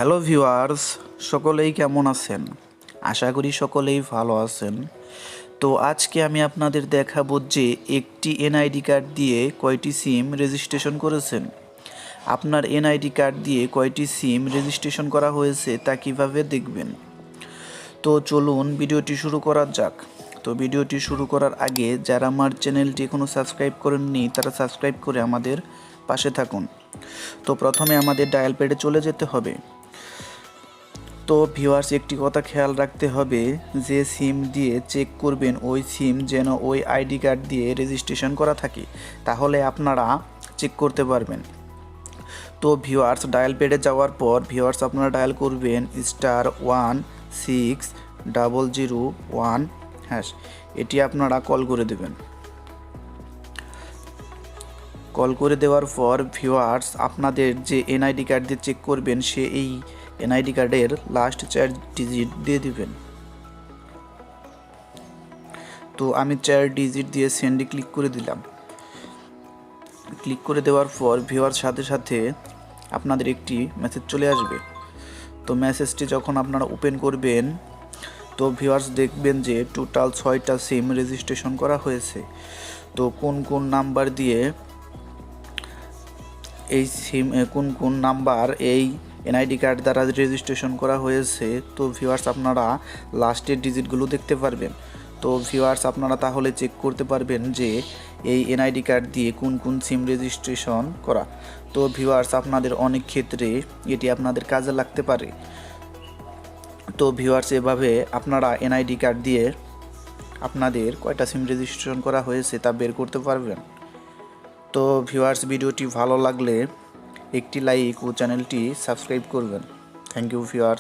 Hello viewers, সকলেই কেমন আছেন? আশা করি সকলেই ভালো আছেন। তো আজকে আমি আপনাদের দেখাবো যে একটি এনআইডি কার্ড দিয়ে কয়টি সিম রেজিস্ট্রেশন করেছেন। আপনার এনআইডি কার্ড দিয়ে কয়টি সিম রেজিস্ট্রেশন করা হয়েছে তা কিভাবে দেখবেন। তো চলুন ভিডিওটি শুরু করা যাক। তো ভিডিওটি শুরু করার আগে যারা আমার চ্যানেলটি এখনও সাবস্ক্রাইব করেননি তারা সাবস্ক্রাইব করে আমাদের পাশে থাকুন। তো প্রথমে আমাদের ডায়াল প্যাডে চলে যেতে হবে। তো ভিউয়ার্স, একটি কথা খেয়াল রাখতে হবে, যে সিম দিয়ে চেক করবেন ওই সিম যেন ওই আইডি কার্ড দিয়ে রেজিস্ট্রেশন করা থাকে, তাহলে আপনারা চেক করতে পারবেন। তো ভিউয়ার্স, ডায়াল প্যাডে যাওয়ার পর ভিউয়ার্স আপনারা ডায়াল করবেন *16001#। এটি আপনারা কল করে দেবেন। কল করে দেওয়ার পর ভিউয়ার্স আপনাদের যে এনআইডি কার্ড দিয়ে চেক করবেন সে এই এনআইডি কার্ডের লাস্ট 4 ডিজিট দিয়ে দিবেন। তো আমি 4 ডিজিট দিয়ে সেন্ডে ক্লিক করে দিলাম। ক্লিক করে দেওয়ার পর ভিউয়ার্স সাথে সাথে আপনাদের একটি মেসেজ চলে আসবে। তো মেসেজটি যখন আপনারা ওপেন করবেন তো ভিউয়ার্স দেখবেন যে টোটাল 6টা সিম রেজিস্ট্রেশন করা হয়েছে। তো কোন কোন নাম্বার দিয়ে এই সিম কোন নাম্বার এই এনআইডি কার্ড দ্বারা রেজিস্ট্রেশন করা হয়েছে, তো ভিউয়ার্স আপনারা লাস্টের ডিজিটগুলো দেখতে পারবেন। তো ভিউয়ার্স আপনারা তাহলে চেক করতে পারবেন যে এই এনআইডি কার্ড দিয়ে কোন কোন সিম রেজিস্ট্রেশন করা। তো ভিউয়ার্স আপনাদের অনেক ক্ষেত্রে এটি আপনাদের কাজে লাগতে পারে। তো ভিউয়ার্স এভাবে আপনারা এনআইডি কার্ড দিয়ে আপনাদের কয়টা সিম রেজিস্ট্রেশন করা হয়েছে তা বের করতে পারবেন। তো ভিউয়ার্স ভিডিওটি ভালো লাগলে একটি লাইক ও চ্যানেলটি সাবস্ক্রাইব করবেন। Thank you viewers.